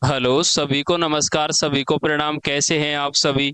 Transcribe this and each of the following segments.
Hello सभी को नमस्कार, सभी को प्रणाम। कैसे हैं आप सभी?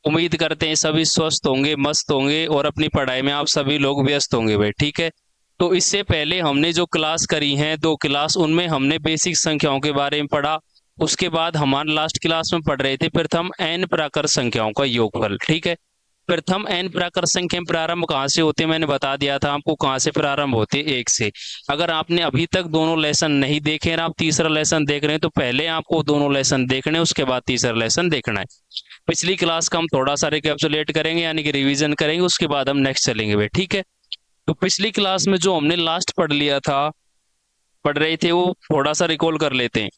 उम्मीद करते हैं सभी स्वस्थ होंगे, मस्त होंगे और अपनी पढ़ाई में आप सभी लोग व्यस्त होंगे भाई। ठीक है। तो इससे पहले हमने जो क्लास करी है, दो क्लास, उनमें हमने बेसिक संख्याओं के बारे में पढ़ा। उसके बाद हमारे लास्ट क्लास में पढ़ रहे थे प्रथम एन प्राकृत संख्याओं का योगफल। ठीक है। प्रथम एन प्राकृत संख्या में प्रारंभ कहाँ से होते, मैंने बता दिया था आपको, कहाँ से प्रारंभ होते, एक से। अगर आपने अभी तक दोनों लेसन नहीं देखे हैं, आप तीसरा लेसन देख रहे हैं, तो पहले आपको दोनों लेसन देखने हैं, उसके बाद तीसरा लेसन देखना है। पिछली क्लास का हम थोड़ा सा रिकैप्सुलेट करेंगे, यानी कि रिवीजन करेंगे, उसके बाद हम नेक्स्ट चलेंगे भाई। ठीक है। तो पिछली क्लास में जो हमने लास्ट पढ़ लिया था, पढ़ रहे थे, वो थोड़ा सा रिकॉल कर लेते हैं।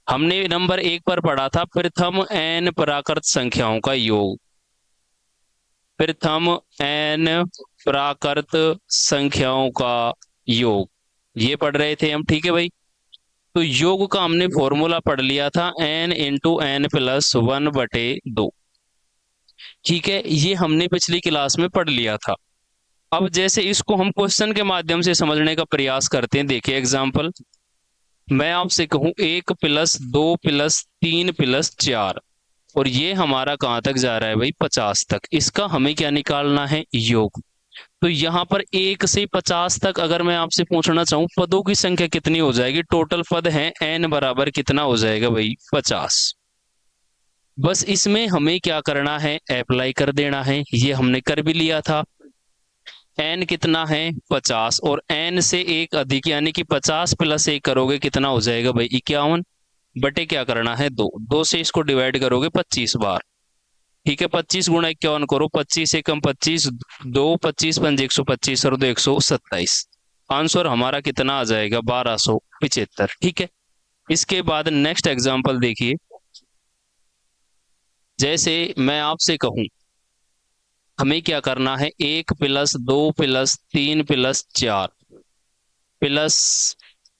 हमने नंबर एक पर पढ़ा था प्रथम एन प्राकृत संख्याओं का योग। प्रथम एन प्राकृत संख्याओं का योग, ये पढ़ रहे थे हम। ठीक है भाई। तो योग का हमने फॉर्मूला पढ़ लिया था, n into n plus one बटे दो। ठीक है, ये हमने पिछली क्लास में पढ़ लिया था। अब जैसे इसको हम क्वेश्चन के माध्यम से समझने का प्रयास करते हैं। देखिए एग्जाम्पल, मैं आपसे कहूं एक प्लस दो प्लस तीन प्लस चार, और ये हमारा कहाँ तक जा रहा है भाई, 50 तक। इसका हमें क्या निकालना है, योग। तो यहाँ पर एक से 50 तक अगर मैं आपसे पूछना चाहूँ, पदों की संख्या कितनी हो जाएगी? टोटल पद है एन बराबर कितना हो जाएगा भाई, 50। बस इसमें हमें क्या करना है, अप्लाई कर देना है। ये हमने कर भी लिया था। एन कितना है, 50, और एन से एक अधिक, यानी कि 50 प्लस एक करोगे कितना हो जाएगा भाई, 51। बटे क्या करना है, दो। दो से इसको डिवाइड करोगे 25 बार। ठीक है, 25 गुणा 51 करो, 25 एकम 25, दो 25 पंज 125 और दो 127। आंसर हमारा कितना आ जाएगा, 1275। ठीक है। इसके बाद नेक्स्ट एग्जांपल देखिए। जैसे मैं आपसे कहूं, हमें क्या करना है, एक प्लस दो प्लस तीन प्लस चार प्लस,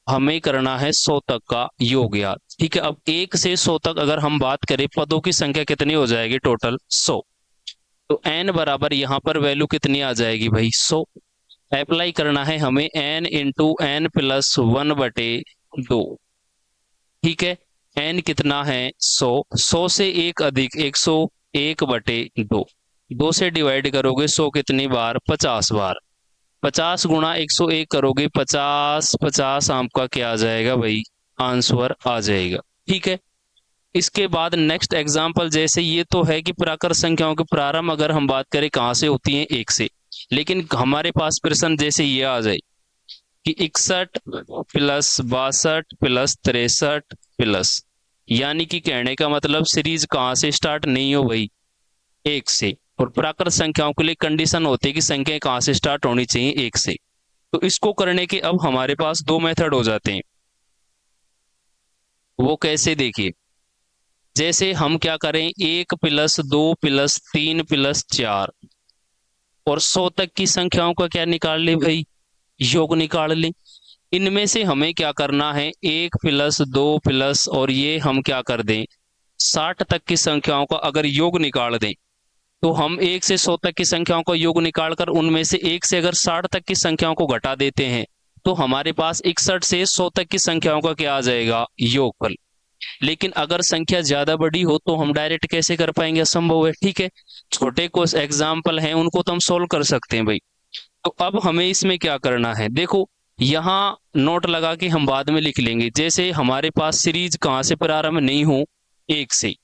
हमें करना है 100 तक का योग याद। ठीक है। अब एक से 100 तक अगर हम बात करें, पदों की संख्या कितनी हो जाएगी, टोटल 100। तो एन बराबर यहाँ पर वैल्यू कितनी आ जाएगी भाई, 100। अप्लाई करना है हमें n into n plus one बटे दो। ठीक है। एन कितना है, 100। 100 से एक अधिक 101 बटे दो। दो से डिवाइड करोगे 100 कितनी बार, 50 बार। 50 गुणा 101 करोगे, 50 50 आपका क्या आ जाएगा भाई, आंसर आ जाएगा। ठीक है। इसके बाद नेक्स्ट एग्जांपल, जैसे ये तो है कि प्राकृत संख्याओं के प्रारंभ अगर हम बात करें कहाँ से होती हैं, एक से। लेकिन हमारे पास प्रश्न जैसे ये आ जाए कि 61 प्लस 62 प्लस 63 प्लस, यानी कि कहने का मतलब सीरीज कहाँ से स्टार्ट नहीं हो भाई, एक से। और प्राकृत संख्याओं के लिए कंडीशन होती है कि संख्या कहाँ से स्टार्ट होनी चाहिए, एक से। तो इसको करने के अब हमारे पास दो मेथड हो जाते हैं। वो कैसे, देखिए। जैसे हम क्या करें, एक प्लस दो प्लस तीन प्लस चार और 100 तक की संख्याओं का क्या निकाल ले भाई, योग निकाल ले। इनमें से हमें क्या करना है, एक प्लस दो प्लस, और ये हम क्या कर दें, 60 तक की संख्याओं का अगर योग निकाल दें, तो हम एक से 100 तक की संख्याओं का योग निकालकर उनमें से एक से अगर 60 तक की संख्याओं को घटा देते हैं, तो हमारे पास 61 से 100 तक की संख्याओं का क्या आ जाएगा, योगफल। लेकिन अगर संख्या ज्यादा बड़ी हो तो हम डायरेक्ट कैसे कर पाएंगे, असंभव है। ठीक है। छोटे कुछ एग्जाम्पल हैं, उनको तो हम सोल्व कर सकते हैं भाई। तो अब हमें इसमें क्या करना है, देखो। यहाँ नोट लगा के हम बाद में लिख लेंगे। जैसे हमारे पास सीरीज कहाँ से प्रारंभ नहीं हो, एक से,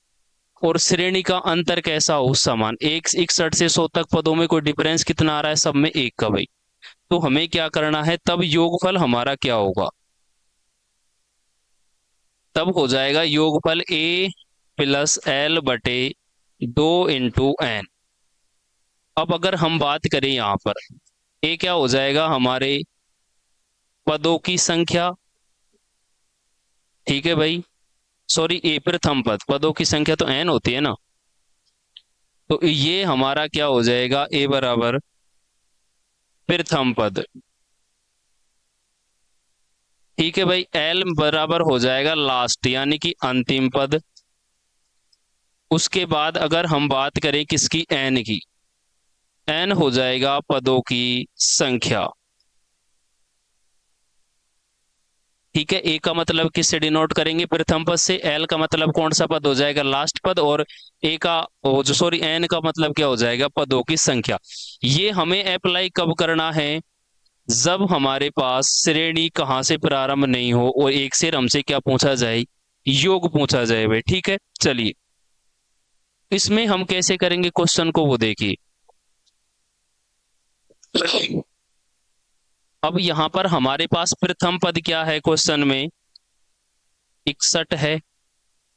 और श्रेणी का अंतर कैसा हो, समान। एक 61 से 100 तक पदों में कोई डिफरेंस कितना आ रहा है, सब में एक का भाई। तो हमें क्या करना है, तब योगफल हमारा क्या होगा, तब हो जाएगा योगफल ए प्लस एल बटे दो इंटू एन। अब अगर हम बात करें यहाँ पर, ए क्या हो जाएगा हमारे, पदों की संख्या। ठीक है भाई। सॉरी, ए प्रथम पद, पदों की संख्या तो एन होती है ना। तो ये हमारा क्या हो जाएगा, ए बराबर प्रथम पद। ठीक है भाई। एल बराबर हो जाएगा लास्ट, यानी कि अंतिम पद। उसके बाद अगर हम बात करें किसकी, एन की, एन हो जाएगा पदों की संख्या। ठीक है। ए का मतलब किससे डिनोट करेंगे? प्रथम पद से। एल का मतलब कौन सा पद हो जाएगा? लास्ट पद। और ए का जो सॉरी एन का मतलब क्या हो जाएगा? पदों की संख्या। ये हमें अप्लाई कब करना है? जब हमारे पास श्रेणी कहाँ से प्रारंभ नहीं हो और एक से हमसे क्या पूछा जाए? योग पूछा जाए भाई। ठीक है, चलिए इसमें हम कैसे करेंगे क्वेश्चन को वो देखिए। अब यहां पर हमारे पास प्रथम पद क्या है क्वेश्चन में? 61 है।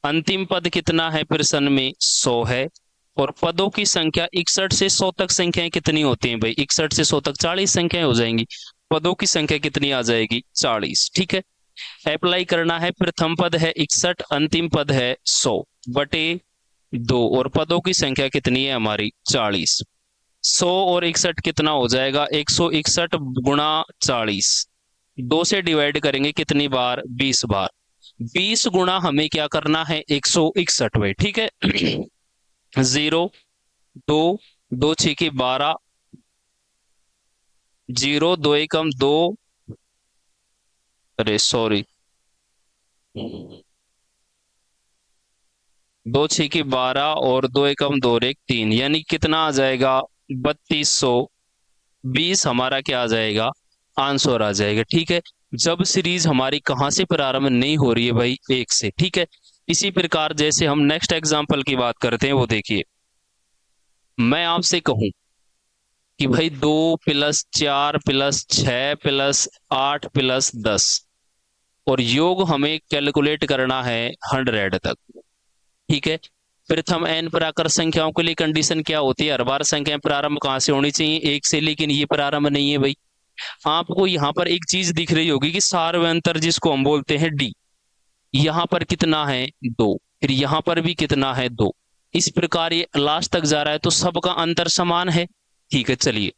अंतिम पद कितना है प्रश्न में? 100 है। और पदों की संख्या 61 से 100 तक संख्याएं कितनी होती हैं भाई? 61 से 100 तक 40 संख्याएं हो जाएंगी। पदों की संख्या कितनी आ जाएगी? 40। ठीक है। अप्लाई करना है। प्रथम पद है 61, अंतिम पद है 100 बटे 2 और पदों की संख्या कितनी है हमारी? 40। 100 और 61 कितना हो जाएगा? 161 गुणा 40। 2 से डिवाइड करेंगे कितनी बार? 20 बार। 20 गुणा हमें क्या करना है? 161 में। ठीक है। 0, 2, 2 6 की 12, 0, 2 एकम 2, अरे सॉरी, 2 6 की 12 और 2 एकम 2 और 1 3, यानी कितना आ जाएगा? 3220 हमारा क्या आ जाएगा? आंसर आ जाएगा। ठीक है। जब सीरीज हमारी कहाँ से प्रारंभ नहीं हो रही है भाई? एक से। ठीक है। इसी प्रकार जैसे हम नेक्स्ट एग्जांपल की बात करते हैं, वो देखिए। मैं आपसे कहूं कि भाई 2 + 4 + 6 + 8 + 10 और योग हमें कैलकुलेट करना है 100 तक। ठीक है। प्रथम एन प्राकृत संख्याओं के लिए कंडीशन क्या होती है? हर बार संख्याएं प्रारंभ कहाँ से होनी चाहिए? एक से, लेकिन ये प्रारंभ नहीं है भाई। आपको यहाँ पर एक चीज दिख रही होगी कि सार्वंतर जिसको हम बोलते हैं डी, यहाँ पर कितना है? 2। फिर यहाँ पर भी कितना है? 2। इस प्रकार ये लास्ट तक जा रहा है तो सबका अंतर समान है। ठीक है, चलिए।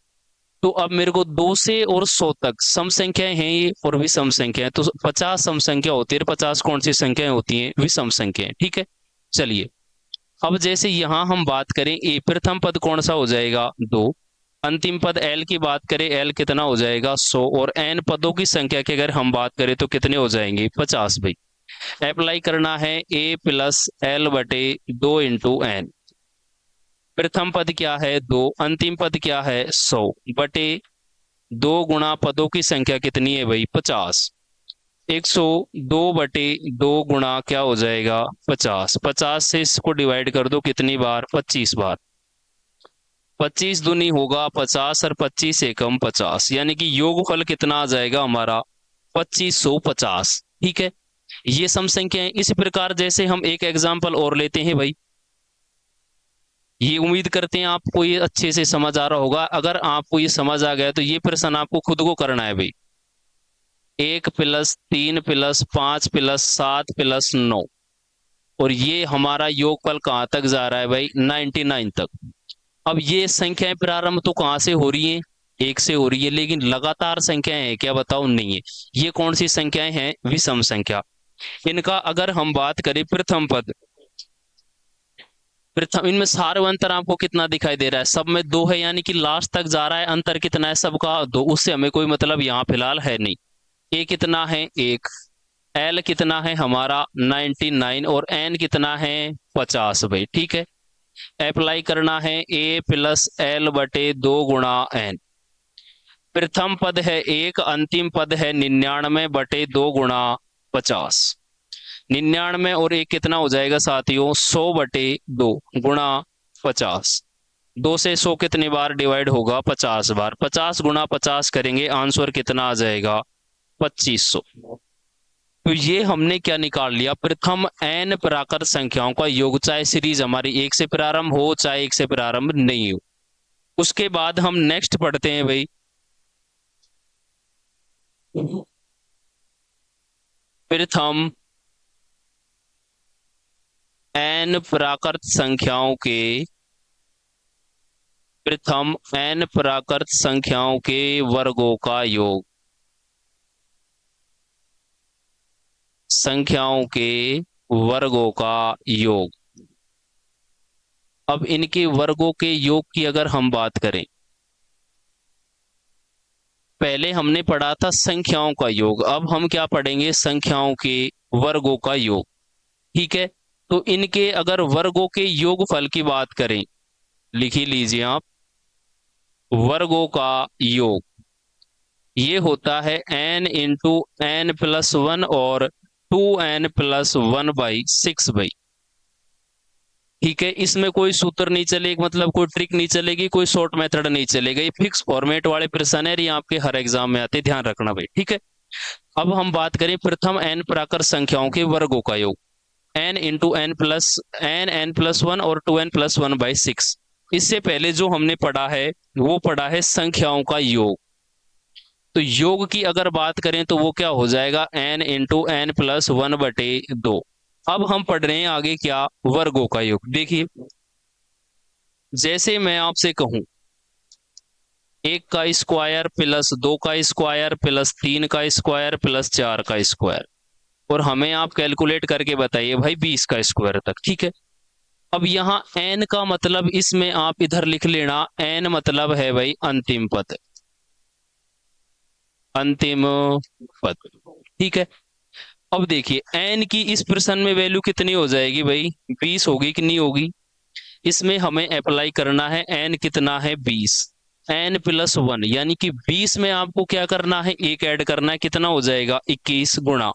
तो अब मेरे को 2 से और 100 तक सम संख्याएं हैं ये और विषम संख्याएं, तो 50 सम संख्या होती है। 50 कौन सी संख्याएं होती हैं? विषम संख्याएं। ठीक है, चलिए। अब जैसे यहां हम बात करें, ए प्रथम पद कौन सा हो जाएगा? 2। अंतिम पद एल की बात करें, एल कितना हो जाएगा? 100। और एन पदों की संख्या की अगर हम बात करें तो कितने हो जाएंगे? 50 भाई। अप्लाई करना है A + L/2 × एन। प्रथम पद क्या है? 2। अंतिम पद क्या है? 100 बटे 2 गुणा पदों की संख्या कितनी है भाई? 50। 102/2 गुणा क्या हो जाएगा? 50। 50 से इसको डिवाइड कर दो कितनी बार? 25 बार। 25 दूनी होगा 50 और 25 एकम 50, यानी कि योगफल कितना आ जाएगा हमारा? 2550। ठीक है। ये सम संख्या है। इस प्रकार जैसे हम एक एग्जांपल और लेते हैं भाई, ये उम्मीद करते हैं आपको ये अच्छे से समझ आ रहा होगा। अगर आपको ये समझ आ गया तो ये प्रश्न आपको खुद को करना है भाई। 1 + 3 + 5 + 7 + 9 और ये हमारा योगफल कहाँ तक जा रहा है भाई? 99 तक। अब ये संख्याएं प्रारंभ तो कहाँ से हो रही हैं? एक से हो रही है, लेकिन लगातार संख्याएं हैं क्या? बताओ, नहीं है। ये कौन सी संख्याएं हैं? विषम संख्या। इनका अगर हम बात करें प्रथम पद, प्रथम इनमें सार्व अंतर आपको कितना दिखाई दे रहा है? सब में 2 है, यानी कि लास्ट तक जा रहा है। अंतर कितना है सबका? 2। उससे हमें कोई मतलब यहाँ फिलहाल है नहीं। ए कितना है? 1। एल कितना है हमारा? 99। और एन कितना है? 50 भाई। ठीक है। अप्लाई करना है A + L/2 × एन। प्रथम पद है 1, अंतिम पद है 99/2 × 50। 99 और 1 कितना हो जाएगा साथियों? 100/2 गुणा 50। 2 से 100 कितनी बार डिवाइड होगा? 50 बार। 50 गुणा 50 करेंगे, आंसर कितना आ जाएगा? 2500। तो ये हमने क्या निकाल लिया? प्रथम एन प्राकृत संख्याओं का योग, चाहे सीरीज हमारी एक से प्रारंभ हो चाहे एक से प्रारंभ नहीं हो। उसके बाद हम नेक्स्ट पढ़ते हैं भाई, प्रथम एन प्राकृत संख्याओं के, प्रथम एन प्राकृत संख्याओं के वर्गों का योग, संख्याओं के वर्गों का योग। अब इनके वर्गों के योग की अगर हम बात करें, पहले हमने पढ़ा था संख्याओं का योग, अब हम क्या पढ़ेंगे, संख्याओं के वर्गों का योग। ठीक है, तो इनके अगर वर्गों के योगफल की बात करें, लिख ही लीजिए आप, वर्गों का योग ये होता है n×n+1 और 2n+1/6 भाई। ठीक है, इसमें कोई सूत्र नहीं चलेगा, मतलब कोई ट्रिक नहीं चलेगी, कोई शॉर्ट मेथड नहीं चलेगा, ये फिक्स फॉर्मेट वाले प्रश्न है, ये आपके हर एग्जाम में आते, ध्यान रखना भाई। ठीक है, अब हम बात करें प्रथम n प्राकृत संख्याओं के वर्गों का योग, n×n+1 और 2n+1/6। इससे पहले जो हमने पढ़ा है वो पढ़ा है संख्याओं का योग। तो योग की अगर बात करें तो वो क्या हो जाएगा, n×n+1/2। अब हम पढ़ रहे हैं आगे क्या, वर्गों का योग। देखिए, जैसे मैं आपसे कहूं 1 का स्क्वायर प्लस 2 का स्क्वायर प्लस 3 का स्क्वायर प्लस 4 का स्क्वायर, और हमें आप कैलकुलेट करके बताइए भाई 20 का स्क्वायर तक। ठीक है, अब यहाँ n का मतलब, इसमें आप इधर लिख लेना, n मतलब है भाई अंतिम पद, अंतिम पद। ठीक है, अब देखिए n की इस प्रश्न में वैल्यू कितनी हो जाएगी भाई, 20 होगी कि नहीं होगी। इसमें हमें अप्लाई करना है, n कितना है 20, n+1 यानी कि 20 में आपको क्या करना है, एक ऐड करना है, कितना हो जाएगा 21 गुणा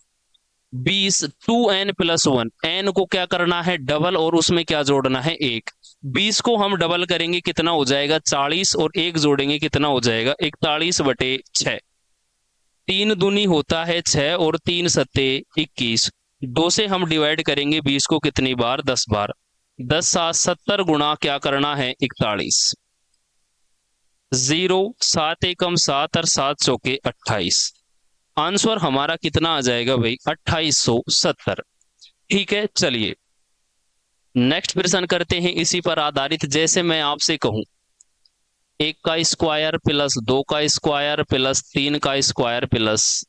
20, 2n+1, n को क्या करना है डबल, और उसमें क्या जोड़ना है एक। 20 को हम डबल करेंगे कितना हो जाएगा 40, और एक जोड़ेंगे कितना हो जाएगा 41/6। 3 दूनी होता है 6 और 3 सत्ते 21। 2 से हम डिवाइड करेंगे 20 को कितनी बार, 10 बार। 10 7 70 गुणा क्या करना है 41। 0 7 एकम 7 और 7 चौके 28। आंसर हमारा कितना आ जाएगा भाई 2870। ठीक है, चलिए नेक्स्ट प्रश्न करते हैं इसी पर आधारित। जैसे मैं आपसे कहूं 1 का स्क्वायर प्लस 2 का स्क्वायर प्लस 3 का स्क्वायर प्लस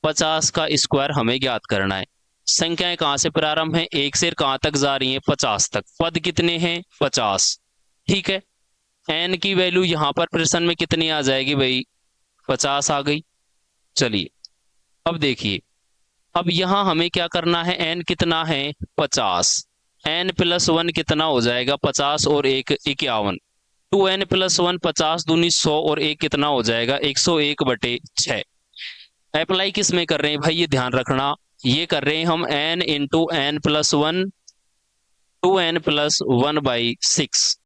50 का स्क्वायर हमें ज्ञात करना है। संख्याएं कहां से प्रारंभ है, 1 से कहां तक जा रही है, 50 तक। पद कितने हैं 50। ठीक है, n की वैल्यू यहां पर प्रश्न में कितनी आ जाएगी भाई, 50 आ गई। चलिए अब देखिए, अब यहां हमें क्या करना है, n कितना है 50, n+1 कितना हो जाएगा 50 और 1 51। 2n+1 50 दूनी 100 और 1 कितना हो जाएगा 101/6। अप्लाई किस में कर रहे हैं भाई, ये ध्यान रखना, ये कर रहे हैं हम n×n+1 2n+1/6।